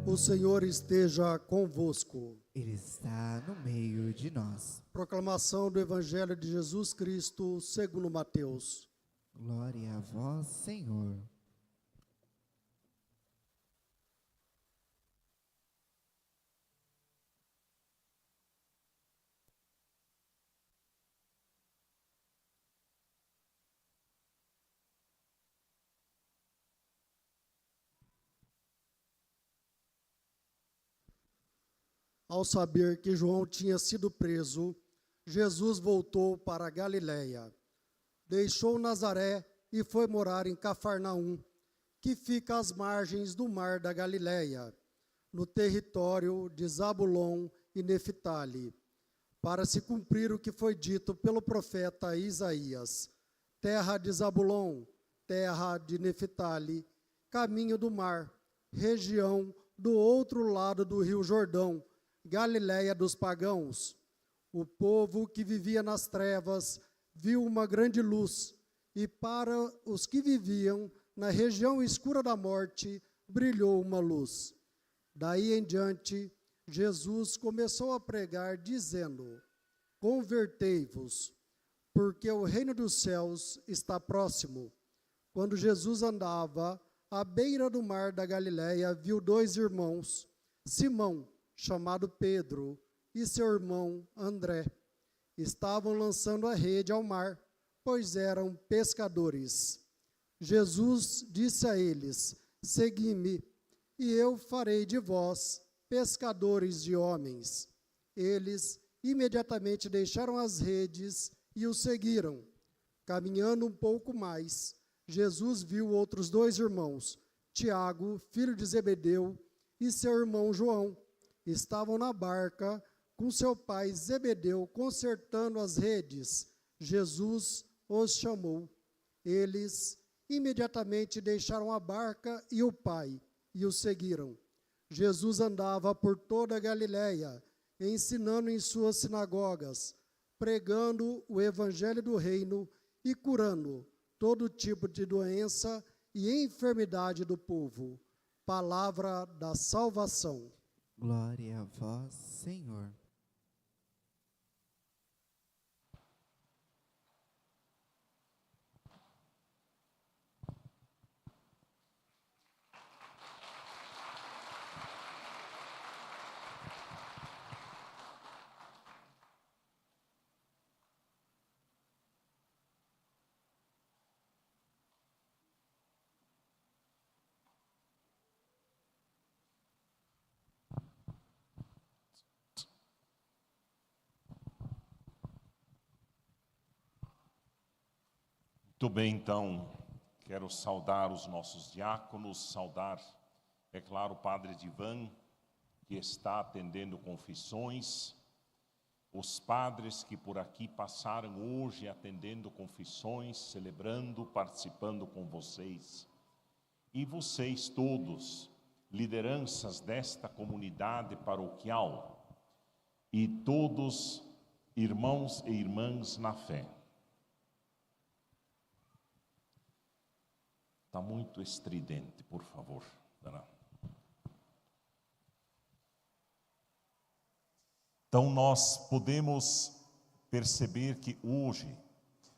O Senhor esteja convosco. Ele está no meio de nós. Proclamação do Evangelho de Jesus Cristo, segundo Mateus. Glória a vós, Senhor. Ao saber que João tinha sido preso, Jesus voltou para a Galiléia. Deixou Nazaré e foi morar em Cafarnaum, que fica às margens do mar da Galiléia, no território de Zabulon e Neftali, para se cumprir o que foi dito pelo profeta Isaías: terra de Zabulon, terra de Neftali, caminho do mar, região do outro lado do rio Jordão, Galiléia dos pagãos. O povo que vivia nas trevas viu uma grande luz, e para os que viviam na região escura da morte, brilhou uma luz. Daí em diante, Jesus começou a pregar, dizendo: convertei-vos, porque o reino dos céus está próximo. Quando Jesus andava à beira do mar da Galiléia, viu dois irmãos, Simão, chamado Pedro, e seu irmão André. Estavam lançando a rede ao mar, pois eram pescadores. Jesus disse a eles: segui-me, e eu farei de vós pescadores de homens. Eles imediatamente deixaram as redes e o seguiram. Caminhando um pouco mais, Jesus viu outros dois irmãos, Tiago, filho de Zebedeu, e seu irmão João. Estavam na barca com seu pai Zebedeu, consertando as redes. Jesus os chamou. Eles imediatamente deixaram a barca e o pai e o seguiram. Jesus andava por toda a Galiléia, ensinando em suas sinagogas, pregando o evangelho do reino e curando todo tipo de doença e enfermidade do povo. Palavra da salvação. Glória a vós, Senhor. Muito bem, então, quero saudar os nossos diáconos, saudar, é claro, o Padre Divan, que está atendendo confissões, os padres que por aqui passaram hoje atendendo confissões, celebrando, participando com vocês, e vocês todos, lideranças desta comunidade paroquial, e todos irmãos e irmãs na fé. Está muito estridente, por favor, Dana. Então nós podemos perceber que hoje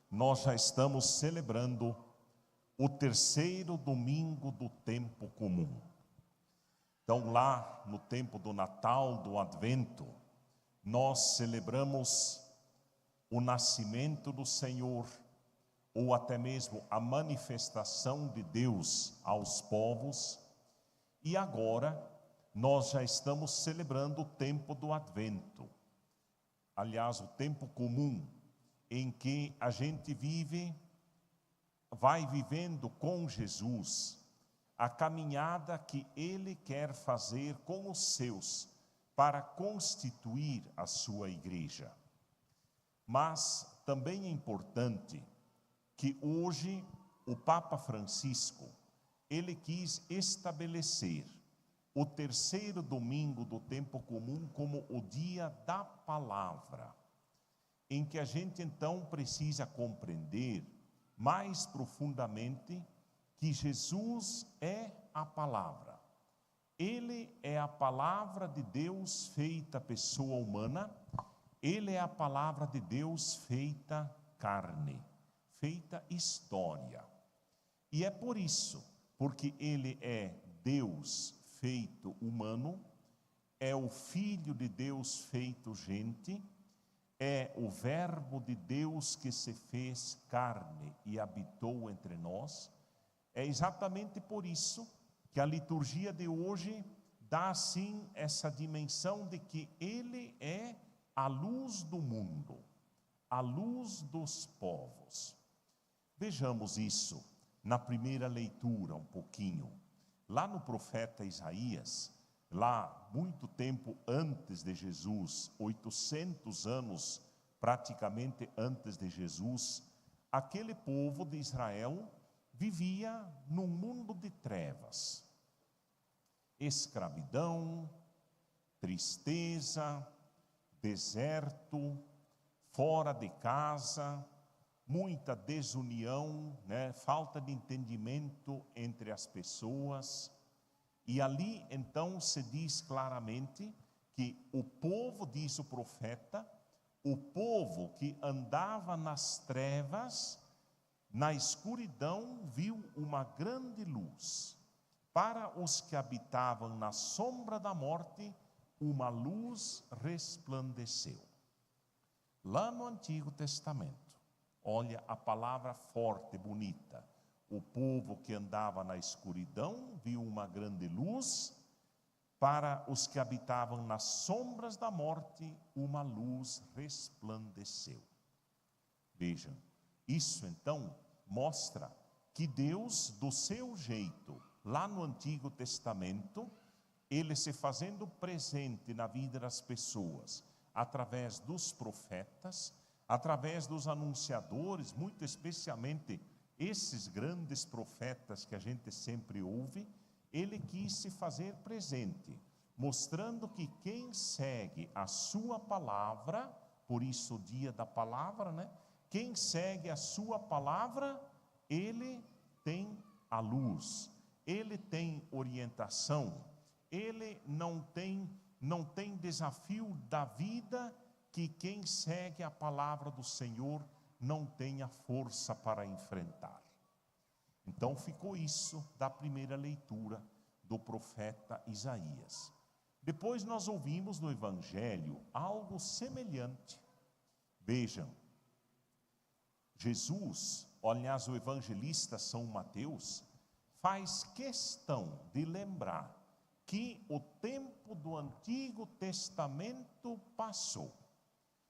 nós já estamos celebrando o terceiro domingo do tempo comum. Então lá no tempo do Natal, do Advento, nós celebramos o nascimento do Senhor, ou até mesmo a manifestação de Deus aos povos, e agora nós já estamos celebrando o tempo do Advento. Aliás, o tempo comum, em que a gente vai vivendo com Jesus a caminhada que Ele quer fazer com os seus, para constituir a sua igreja. Mas também é importante que hoje o Papa Francisco, ele quis estabelecer o terceiro domingo do tempo comum como o dia da palavra, em que a gente então precisa compreender mais profundamente que Jesus é a palavra. Ele é a palavra de Deus feita pessoa humana, ele é a palavra de Deus feita carne, feita história. E é por isso, porque ele é Deus feito humano, é o Filho de Deus feito gente, é o Verbo de Deus que se fez carne e habitou entre nós. É exatamente por isso que a liturgia de hoje dá assim essa dimensão de que ele é a luz do mundo, a luz dos povos. Vejamos isso na primeira leitura um pouquinho. Lá no profeta Isaías, lá muito tempo antes de Jesus, 800 anos praticamente antes de Jesus, aquele povo de Israel vivia num mundo de trevas, escravidão, tristeza, deserto, fora de casa, muita desunião, né? Falta de entendimento entre as pessoas. E ali então se diz claramente que o povo, diz o profeta, o povo que andava nas trevas, na escuridão, viu uma grande luz. Para os que habitavam na sombra da morte, uma luz resplandeceu. Lá no Antigo Testamento, olha a palavra forte, bonita. O povo que andava na escuridão viu uma grande luz. Para os que habitavam nas sombras da morte, uma luz resplandeceu. Vejam, isso então mostra que Deus, do seu jeito, lá no Antigo Testamento, ele se fazendo presente na vida das pessoas, através dos profetas, através dos anunciadores, muito especialmente esses grandes profetas que a gente sempre ouve, ele quis se fazer presente, mostrando que quem segue a sua palavra, por isso o dia da palavra, né? Quem segue a sua palavra, ele tem a luz, ele tem orientação, ele não tem desafio da vida que quem segue a palavra do Senhor não tenha força para enfrentar. Então ficou isso da primeira leitura do profeta Isaías. Depois nós ouvimos no Evangelho algo semelhante. Vejam, Jesus, aliás o evangelista São Mateus, faz questão de lembrar que o tempo do Antigo Testamento passou.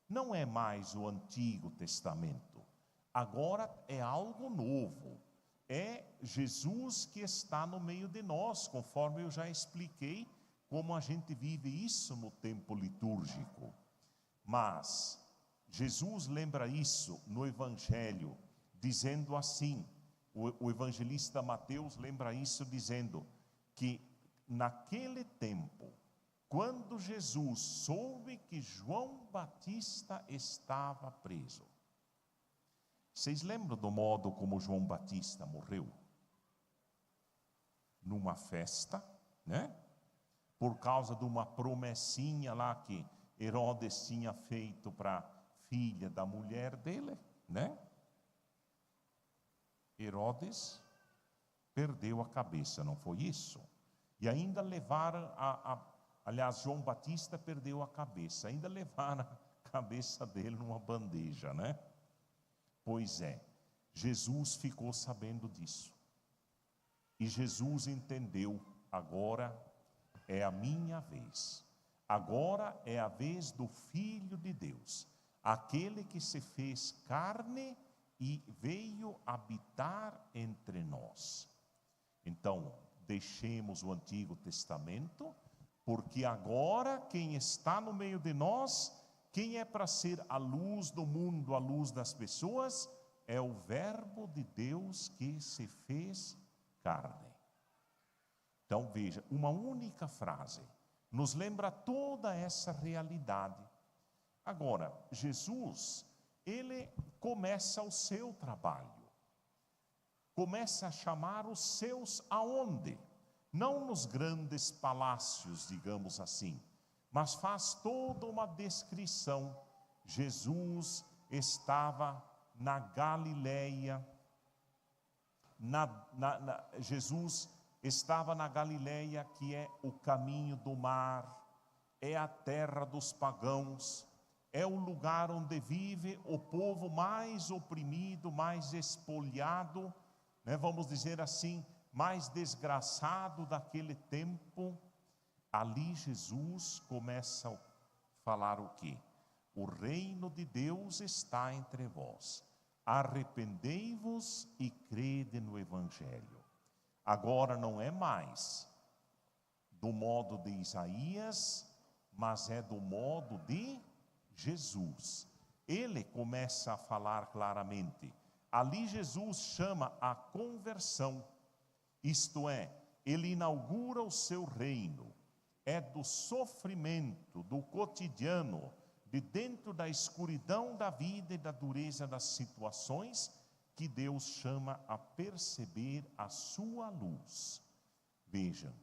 Não é mais o Antigo Testamento, agora é algo novo. É Jesus que está no meio de nós, conforme eu já expliquei como a gente vive isso no tempo litúrgico. Mas Jesus lembra isso no Evangelho, dizendo assim, o evangelista Mateus lembra isso dizendo que naquele tempo, quando Jesus soube que João Batista estava preso. Vocês lembram do modo como João Batista morreu? Numa festa, né? Por causa de uma promessinha lá que Herodes tinha feito para a filha da mulher dele, né? Herodes perdeu a cabeça, não foi isso? E ainda levaram aliás, João Batista perdeu a cabeça, ainda levaram a cabeça dele numa bandeja, né? Pois é, Jesus ficou sabendo disso. E Jesus entendeu, agora é a minha vez. Agora é a vez do Filho de Deus, aquele que se fez carne e veio habitar entre nós. Então, deixemos o Antigo Testamento, porque agora quem está no meio de nós, quem é para ser a luz do mundo, a luz das pessoas, é o Verbo de Deus que se fez carne. Então veja, uma única frase nos lembra toda essa realidade. Agora, Jesus, ele começa o seu trabalho, começa a chamar os seus aonde? não nos grandes palácios, digamos assim, mas faz toda uma descrição. Jesus estava na Galileia, Jesus estava na Galileia, que é o caminho do mar, é a terra dos pagãos, é o lugar onde vive o povo mais oprimido, mais espoliado, né, vamos dizer assim, mais desgraçado daquele tempo. Ali Jesus começa a falar o quê? O reino de Deus está entre vós. Arrependei-vos e crede no Evangelho. Agora não é mais do modo de Isaías, mas é do modo de Jesus. Ele começa a falar claramente. Ali Jesus chama a conversão, isto é, ele inaugura o seu reino. É do sofrimento, do cotidiano, de dentro da escuridão da vida e da dureza das situações, que Deus chama a perceber a sua luz. Vejam,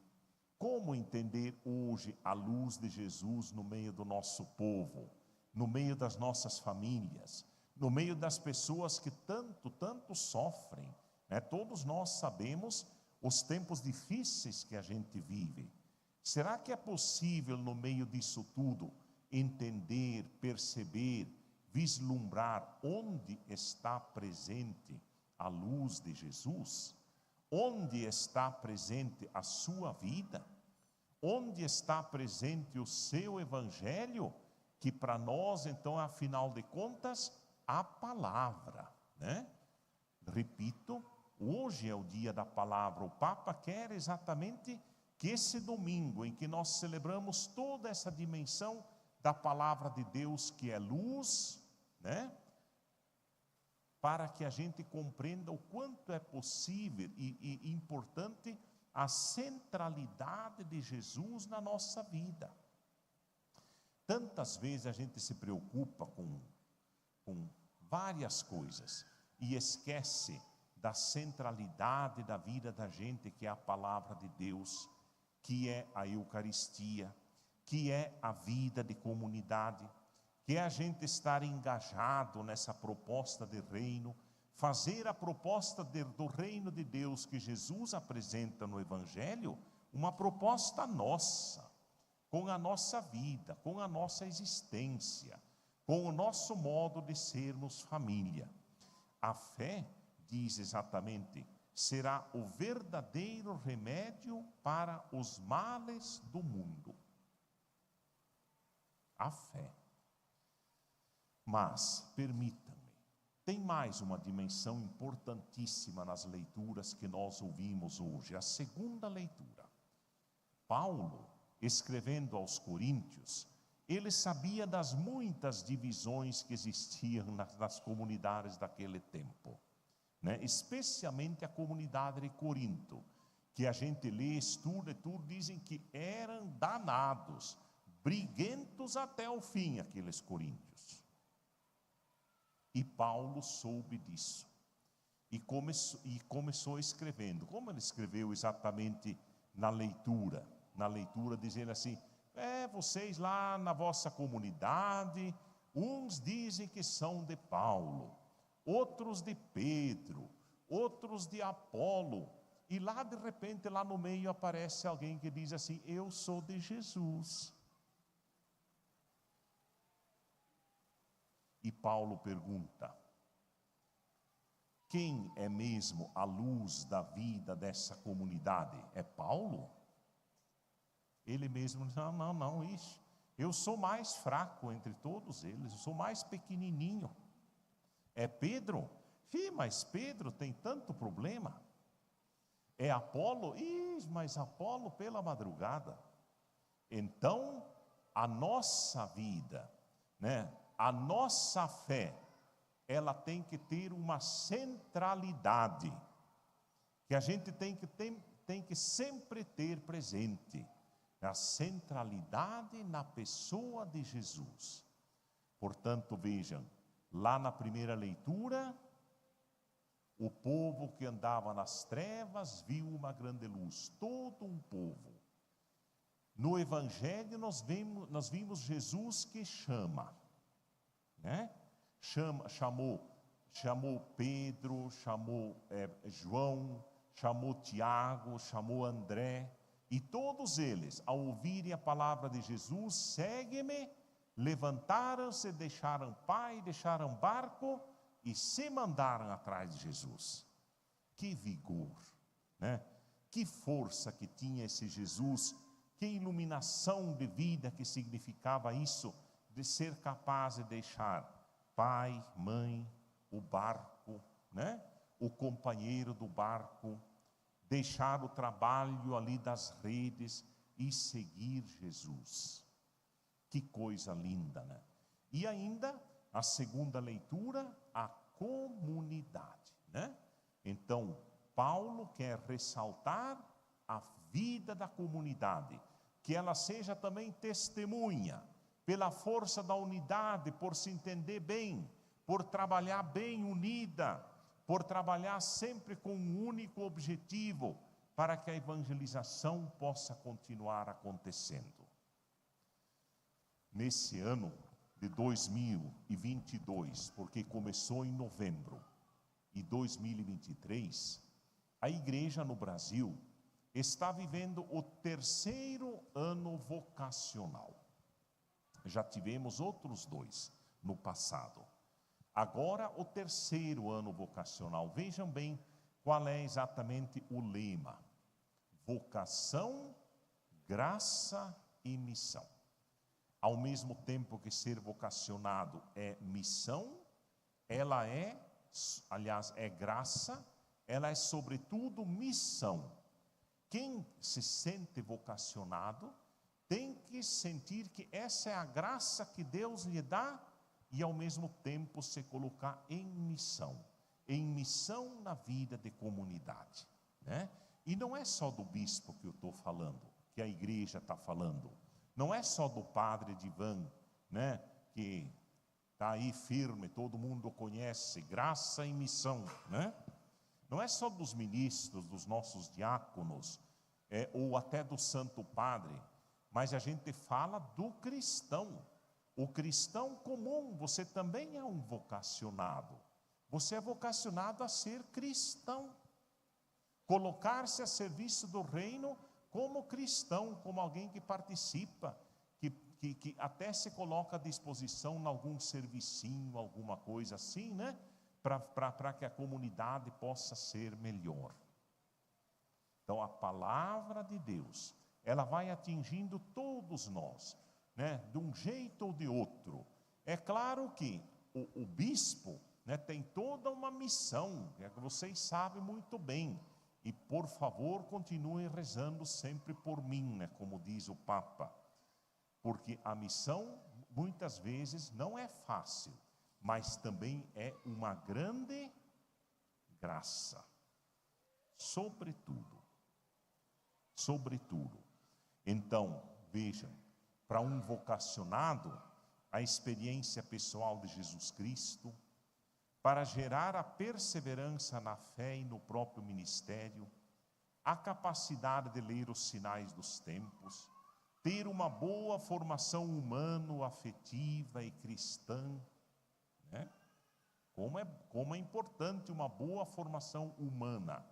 como entender hoje a luz de Jesus no meio do nosso povo, no meio das nossas famílias, no meio das pessoas que tanto sofrem, né? Todos nós sabemos os tempos difíceis que a gente vive. Será que é possível, no meio disso tudo, entender, perceber, vislumbrar onde está presente a luz de Jesus? Onde está presente a sua vida? Onde está presente o seu Evangelho? Que para nós, então, afinal de contas, a palavra, né? Repito, hoje é o dia da palavra. O Papa quer exatamente que esse domingo, em que nós celebramos toda essa dimensão da palavra de Deus, que é luz, né? Para que a gente compreenda o quanto é possível e importante a centralidade de Jesus na nossa vida. Tantas vezes a gente se preocupa com várias coisas e esquece da centralidade da vida da gente, que é a palavra de Deus, que é a Eucaristia, que é a vida de comunidade, que é a gente estar engajado nessa proposta de reino, fazer a proposta do reino de Deus que Jesus apresenta no Evangelho, uma proposta nossa, com a nossa vida, com a nossa existência, com o nosso modo de sermos família. A fé, diz exatamente, será o verdadeiro remédio para os males do mundo. A fé. Mas, permitam-me, tem mais uma dimensão importantíssima nas leituras que nós ouvimos hoje, a segunda leitura. Paulo, escrevendo aos Coríntios, ele sabia das muitas divisões que existiam nas comunidades daquele tempo, né? Especialmente a comunidade de Corinto, que a gente lê, estuda e tudo, dizem que eram danados, briguentos até o fim, aqueles coríntios. E Paulo soube disso e começou escrevendo. Como ele escreveu exatamente na leitura dizendo assim: vocês lá na vossa comunidade, uns dizem que são de Paulo, outros de Pedro, outros de Apolo, e lá de repente, lá no meio aparece alguém que diz assim: eu sou de Jesus. E Paulo pergunta: quem é mesmo a luz da vida dessa comunidade? É Paulo? Ele mesmo diz: não, isso. Eu sou mais fraco entre todos eles, eu sou mais pequenininho. É Pedro? Mas Pedro tem tanto problema. É Apolo? Mas Apolo pela madrugada. Então, a nossa vida, né? A nossa fé, ela tem que ter uma centralidade, que a gente tem que sempre ter presente, a centralidade na pessoa de Jesus. Portanto, vejam, lá na primeira leitura, O povo que andava nas trevas viu uma grande luz, todo um povo. No Evangelho nós vimos Jesus que chama, né? Chamou Pedro, chamou João, chamou Tiago, chamou André, e todos eles, ao ouvirem a palavra de Jesus, segue-me, levantaram-se, deixaram pai, deixaram barco e se mandaram atrás de Jesus. Que vigor, né? Que força que tinha esse Jesus, que iluminação de vida que significava isso, de ser capaz de deixar pai, mãe, o barco, né? O companheiro do barco, deixar o trabalho ali das redes e seguir Jesus. Que coisa linda, né? E ainda, a segunda leitura, a comunidade, né? Então, Paulo quer ressaltar a vida da comunidade, que ela seja também testemunha, pela força da unidade, por se entender bem, por trabalhar bem unida, por trabalhar sempre com um único objetivo, para que a evangelização possa continuar acontecendo. Nesse ano de 2022, porque começou em novembro, e 2023, a igreja no Brasil está vivendo o terceiro ano vocacional. Já tivemos outros 2 no passado. Agora o terceiro ano vocacional. Vejam bem qual é exatamente o lema: vocação, graça e missão. Ao mesmo tempo que ser vocacionado é missão, ela é, aliás, é graça, ela é sobretudo missão. Quem se sente vocacionado tem que sentir que essa é a graça que Deus lhe dá e ao mesmo tempo se colocar em missão na vida de comunidade, né? E não é só do bispo que eu estou falando, que a igreja está falando, não é só do padre Divan, né? Que está aí firme, todo mundo conhece, graça e missão, né? Não é só dos ministros, dos nossos diáconos, ou até do Santo Padre, mas a gente fala do cristão. O cristão comum, você também é um vocacionado. Você é vocacionado a ser cristão. Colocar-se a serviço do reino como cristão, como alguém que participa, que até se coloca à disposição em algum servicinho, alguma coisa assim, né? Para que a comunidade possa ser melhor. Então a palavra de Deus, ela vai atingindo todos nós, né? De um jeito ou de outro. É claro que o bispo, né, tem toda uma missão, que vocês sabem muito bem. E por favor, continuem rezando sempre por mim, né, como diz o Papa. Porque a missão, muitas vezes, não é fácil, mas também é uma grande graça. Sobretudo. Então, vejam, para um vocacionado, a experiência pessoal de Jesus Cristo, para gerar a perseverança na fé e no próprio ministério, a capacidade de ler os sinais dos tempos, ter uma boa formação humano-afetiva e cristã, né? Como é importante uma boa formação humana,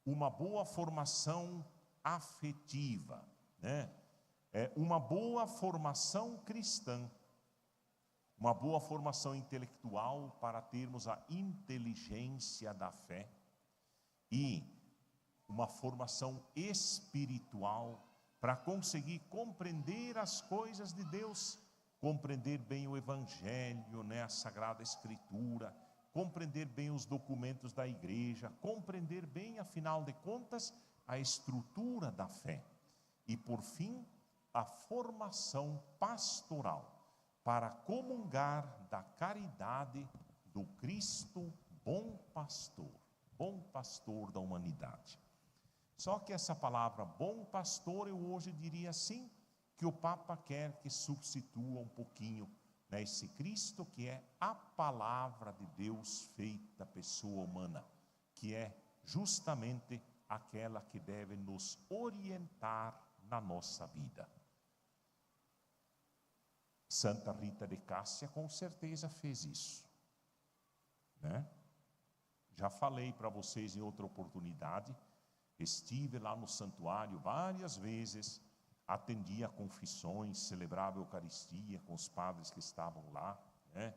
uma boa formação afetiva, né? Uma boa formação cristã, uma boa formação intelectual para termos a inteligência da fé e uma formação espiritual para conseguir compreender as coisas de Deus, compreender bem o Evangelho, né, a Sagrada Escritura, compreender bem os documentos da igreja, compreender bem, afinal de contas, a estrutura da fé. E, por fim, a formação pastoral, para comungar da caridade do Cristo bom pastor da humanidade. Só que essa palavra bom pastor, eu hoje diria assim, que o Papa quer que substitua um pouquinho, né, esse Cristo que é a palavra de Deus feita pessoa humana, que é justamente aquela que deve nos orientar na nossa vida. Santa Rita de Cássia com certeza fez isso, né? Já falei para vocês em outra oportunidade, estive lá no santuário várias vezes, atendia confissões, celebrava a Eucaristia com os padres que estavam lá, né?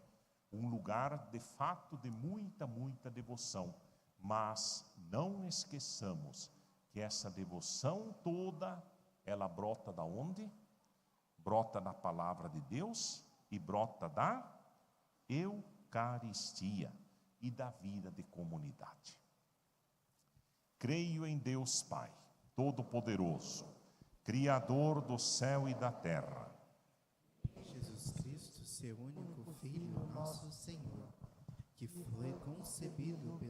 Um lugar de fato de muita, muita devoção, mas não esqueçamos que essa devoção toda, ela brota da onde? Brota da palavra de Deus e brota da Eucaristia e da vida de comunidade. Creio em Deus Pai, Todo-Poderoso, Criador do céu e da terra. Jesus Cristo, seu único Filho, nosso Senhor, que foi concebido pelo